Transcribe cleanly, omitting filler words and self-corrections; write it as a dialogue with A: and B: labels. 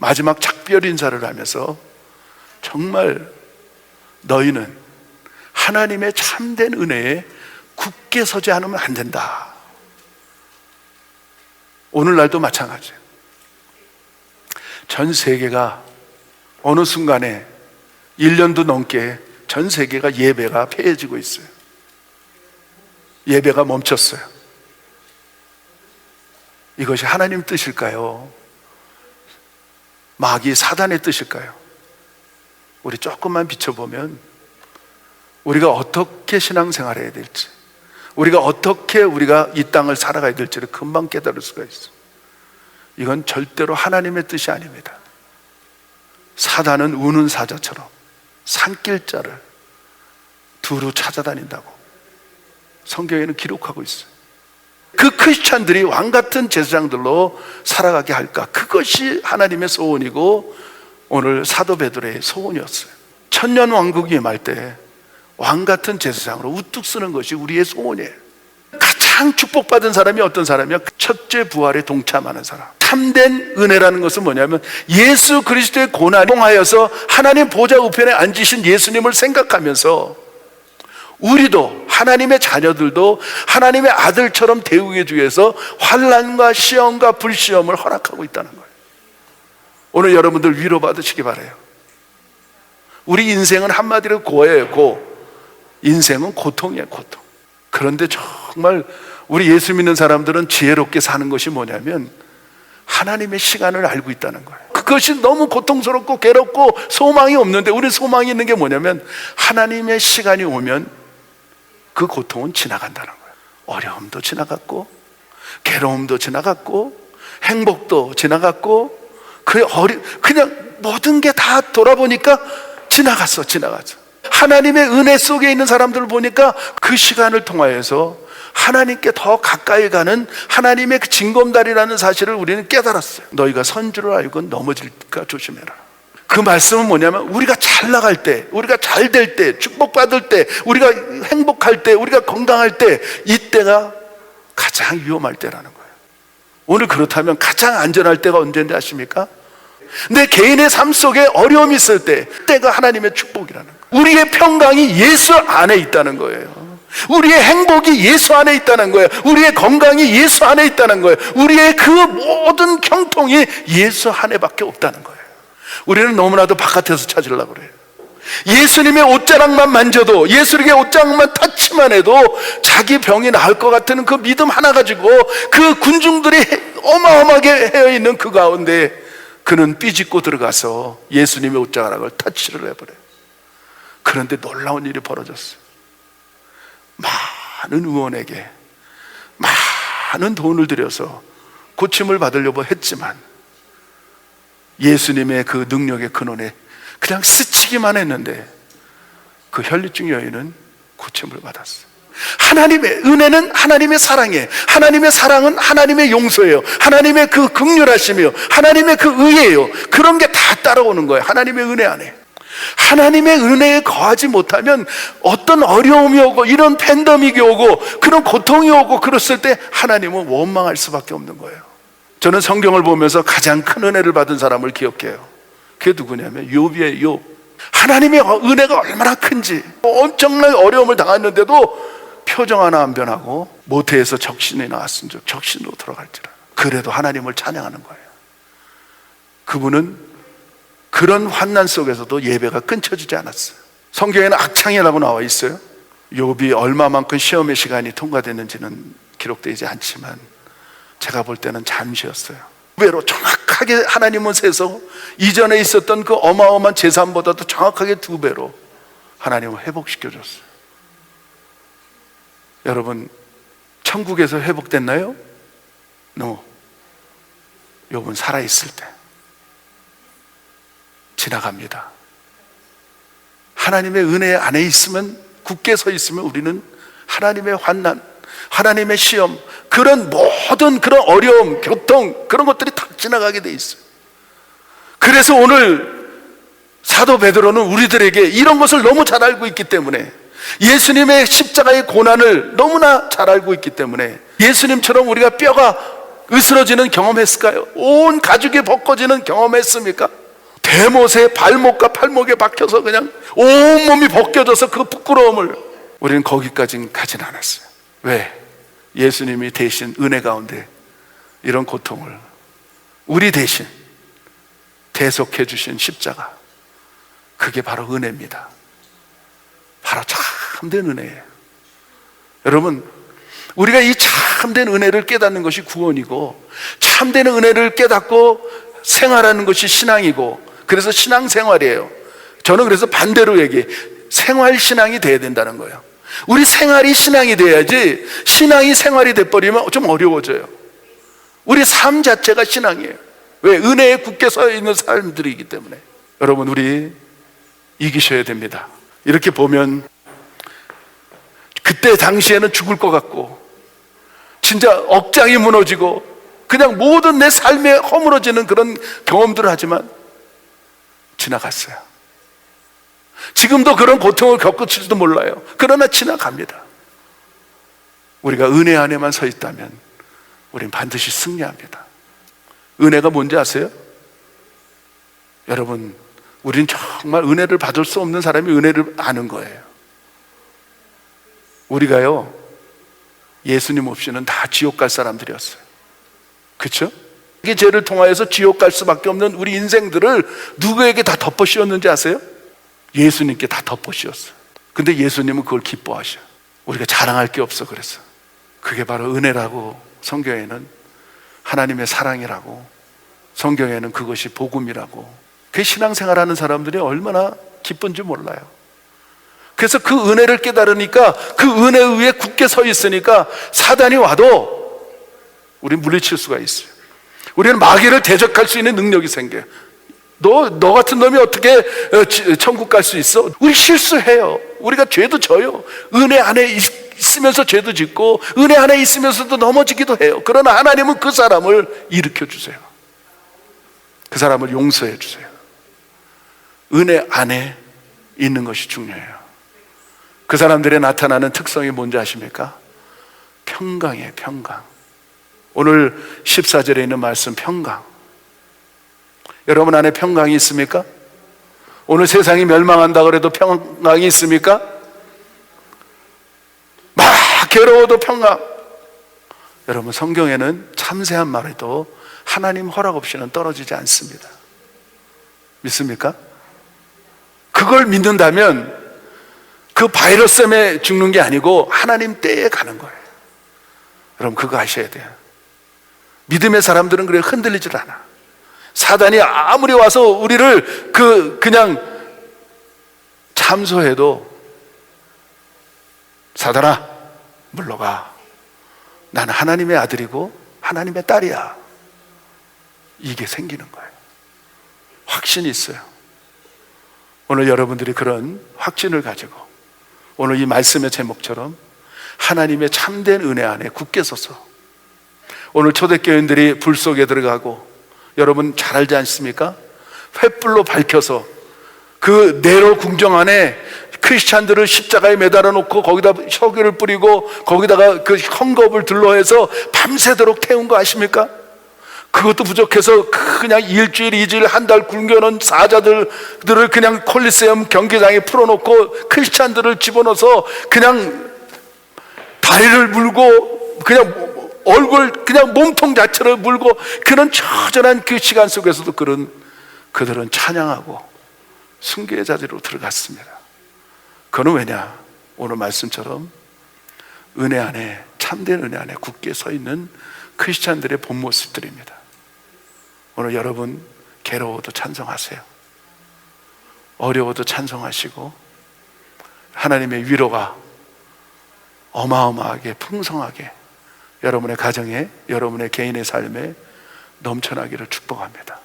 A: 마지막 작별 인사를 하면서 정말 너희는 하나님의 참된 은혜에 굳게 서지 않으면 안 된다. 오늘날도 마찬가지예요. 전 세계가 어느 순간에 1년도 넘게 전 세계가 예배가 폐해지고 있어요. 예배가 멈췄어요. 이것이 하나님 뜻일까요? 마귀 사단의 뜻일까요? 우리 조금만 비춰보면 우리가 어떻게 신앙생활을 해야 될지, 우리가 어떻게 우리가 이 땅을 살아가야 될지를 금방 깨달을 수가 있어요. 이건 절대로 하나님의 뜻이 아닙니다. 사단은 우는 사자처럼 산길자를 두루 찾아다닌다고 성경에는 기록하고 있어요. 그 크리스찬들이 왕같은 제사장들로 살아가게 할까? 그것이 하나님의 소원이고 오늘 사도 베드로의 소원이었어요. 천년 왕국이 임할 때 왕같은 제사장으로 우뚝 서는 것이 우리의 소원이에요. 가장 축복받은 사람이 어떤 사람이야? 첫째 부활에 동참하는 사람. 참된 은혜라는 것은 뭐냐면 예수 그리스도의 고난을 통하여서 하나님 보좌 우편에 앉으신 예수님을 생각하면서 우리도 하나님의 자녀들도 하나님의 아들처럼 대우해 주기 위해서 환난과 시험과 불시험을 허락하고 있다는 거예요. 오늘 여러분들 위로받으시기 바라요. 우리 인생은 한마디로 고예요. 고. 인생은 고통이에요. 고통. 그런데 정말 우리 예수 믿는 사람들은 지혜롭게 사는 것이 뭐냐면 하나님의 시간을 알고 있다는 거예요. 그것이 너무 고통스럽고 괴롭고 소망이 없는데 우리 소망이 있는 게 뭐냐면 하나님의 시간이 오면 그 고통은 지나간다는 거예요. 어려움도 지나갔고 괴로움도 지나갔고 행복도 지나갔고 그냥 모든 게 다 돌아보니까 지나갔어. 하나님의 은혜 속에 있는 사람들을 보니까 그 시간을 통하여서 하나님께 더 가까이 가는 하나님의 그 징검다리라는 사실을 우리는 깨달았어요. 너희가 선주를 알고 넘어질까 조심해라. 그 말씀은 뭐냐면 우리가 잘 나갈 때, 우리가 잘 될 때, 축복받을 때, 우리가 행복할 때, 우리가 건강할 때, 이때가 가장 위험할 때라는 거예요. 오늘 그렇다면 가장 안전할 때가 언제인지 아십니까? 내 개인의 삶 속에 어려움이 있을 때, 그때가 하나님의 축복이라는 거예요. 우리의 평강이 예수 안에 있다는 거예요. 우리의 행복이 예수 안에 있다는 거예요. 우리의 건강이 예수 안에 있다는 거예요. 우리의 그 모든 형통이 예수 안에밖에 없다는 거예요. 우리는 너무나도 바깥에서 찾으려고 그래요. 예수님의 옷자락만 만져도, 예수님의 옷자락만 터치만 해도 자기 병이 나을 것 같은 그 믿음 하나 가지고 그 군중들이 어마어마하게 헤어있는 그 가운데 그는 삐짓고 들어가서 예수님의 옷자락을 터치를 해버려요. 그런데 놀라운 일이 벌어졌어요. 많은 의원에게 많은 돈을 들여서 고침을 받으려고 했지만 예수님의 그 능력의 근원에 그냥 스치기만 했는데 그 혈류증 여인은 고침을 받았어요. 하나님의 은혜는 하나님의 사랑이에요. 하나님의 사랑은 하나님의 용서예요. 하나님의 그 긍휼하심이요, 하나님의 그 의예요. 그런 게 다 따라오는 거예요. 하나님의 은혜 안에. 하나님의 은혜에 거하지 못하면 어떤 어려움이 오고 이런 팬데믹이 오고 그런 고통이 오고 그랬을 때 하나님은 원망할 수밖에 없는 거예요. 저는 성경을 보면서 가장 큰 은혜를 받은 사람을 기억해요. 그게 누구냐면 욥이에요. 욥. 하나님의 은혜가 얼마나 큰지, 엄청나게 어려움을 당했는데도 표정 하나 안 변하고 모태에서 적신이 나왔은 즉 적신으로 들어갈지라. 그래도 하나님을 찬양하는 거예요. 그분은 그런 환난 속에서도 예배가 끊쳐지지 않았어요. 성경에는 악창이라고 나와 있어요. 욥이 얼마만큼 시험의 시간이 통과됐는지는 기록되지 않지만 제가 볼 때는 잠시였어요. 두 배로 정확하게 하나님은 세서 이전에 있었던 그 어마어마한 재산보다도 정확하게 2배로 하나님은 회복시켜줬어요. 여러분, 천국에서 회복됐나요? No. 욥은 살아있을 때 지나갑니다. 하나님의 은혜 안에 있으면, 굳게 서 있으면 우리는 하나님의 환난, 하나님의 시험, 그런 모든 그런 어려움, 고통, 그런 것들이 다 지나가게 돼 있어요. 그래서 오늘 사도 베드로는 우리들에게 이런 것을 너무 잘 알고 있기 때문에, 예수님의 십자가의 고난을 너무나 잘 알고 있기 때문에 예수님처럼 우리가 뼈가 으스러지는 경험했을까요? 온 가죽이 벗겨지는 경험했습니까? 대못에 발목과 팔목에 박혀서 그냥 온몸이 벗겨져서 그 부끄러움을, 우리는 거기까지는 가진 않았어요. 왜? 예수님이 대신 은혜 가운데 이런 고통을 우리 대신 대속해 주신 십자가, 그게 바로 은혜입니다. 바로 참된 은혜예요. 여러분, 우리가 이 참된 은혜를 깨닫는 것이 구원이고, 참된 은혜를 깨닫고 생활하는 것이 신앙이고, 그래서 신앙생활이에요. 저는 그래서 반대로 얘기해, 생활신앙이 돼야 된다는 거예요. 우리 생활이 신앙이 돼야지, 신앙이 생활이 돼버리면 좀 어려워져요. 우리 삶 자체가 신앙이에요. 왜? 은혜에 굳게 서 있는 사람들이기 때문에. 여러분, 우리 이기셔야 됩니다. 이렇게 보면 그때 당시에는 죽을 것 같고, 진짜 억장이 무너지고, 그냥 모든 내 삶에 허물어지는 그런 경험들을 하지만 지나갔어요. 지금도 그런 고통을 겪을지도 몰라요. 그러나 지나갑니다. 우리가 은혜 안에만 서 있다면 우린 반드시 승리합니다. 은혜가 뭔지 아세요? 여러분, 우린 정말 은혜를 받을 수 없는 사람이 은혜를 아는 거예요. 우리가요, 예수님 없이는 다 지옥 갈 사람들이었어요. 그렇죠? 이 죄를 통하여서 지옥 갈 수밖에 없는 우리 인생들을 누구에게 다 덮어씌웠는지 아세요? 예수님께 다 덮어씌웠어요. 근데 예수님은 그걸 기뻐하셔. 우리가 자랑할 게 없어. 그래서 그게 바로 은혜라고, 성경에는 하나님의 사랑이라고, 성경에는 그것이 복음이라고. 그 신앙생활하는 사람들이 얼마나 기쁜지 몰라요. 그래서 그 은혜를 깨달으니까, 그 은혜 위에 굳게 서 있으니까 사단이 와도 우리는 물리칠 수가 있어요. 우리는 마귀를 대적할 수 있는 능력이 생겨요. 너 같은 놈이 어떻게 천국 갈 수 있어? 우리 실수해요. 우리가 죄도 져요. 은혜 안에 있으면서 죄도 짓고, 은혜 안에 있으면서도 넘어지기도 해요. 그러나 하나님은 그 사람을 일으켜 주세요. 그 사람을 용서해 주세요. 은혜 안에 있는 것이 중요해요. 그 사람들의 나타나는 특성이 뭔지 아십니까? 평강이에요. 평강. 오늘 14절에 있는 말씀, 평강. 여러분 안에 평강이 있습니까? 오늘 세상이 멸망한다고 해도 평강이 있습니까? 막 괴로워도 평강. 여러분, 성경에는 참새한 마리도 하나님 허락 없이는 떨어지지 않습니다. 믿습니까? 그걸 믿는다면 그 바이러스 때문에 죽는 게 아니고 하나님 때에 가는 거예요. 여러분, 그거 아셔야 돼요. 믿음의 사람들은 그래 흔들리질 않아. 사단이 아무리 와서 우리를 그냥 참소해도, 사단아 물러가, 나는 하나님의 아들이고 하나님의 딸이야, 이게 생기는 거예요. 확신이 있어요. 오늘 여러분들이 그런 확신을 가지고, 오늘 이 말씀의 제목처럼 하나님의 참된 은혜 안에 굳게 서서, 오늘 초대교인들이 불 속에 들어가고, 여러분 잘 알지 않습니까? 횃불로 밝혀서 그 네로 궁정 안에 크리스찬들을 십자가에 매달아 놓고 거기다 혀기를 뿌리고 거기다가 그 헝겊을 둘러해서 밤새도록 태운 거 아십니까? 그것도 부족해서 그냥 일주일, 이주일, 한 달 굶겨놓은 사자들을 그냥 콜리세움 경기장에 풀어놓고 크리스찬들을 집어넣어서 그냥 다리를 물고 그냥 얼굴, 그냥 몸통 자체를 물고, 그런 처절한 그 시간 속에서도 그들은 찬양하고 순교의 자리로 들어갔습니다. 그건 왜냐? 오늘 말씀처럼 은혜 안에, 참된 은혜 안에 굳게 서 있는 크리스찬들의 본 모습들입니다. 오늘 여러분 괴로워도 찬송하세요. 어려워도 찬송하시고, 하나님의 위로가 어마어마하게 풍성하게 여러분의 가정에, 여러분의 개인의 삶에 넘쳐나기를 축복합니다.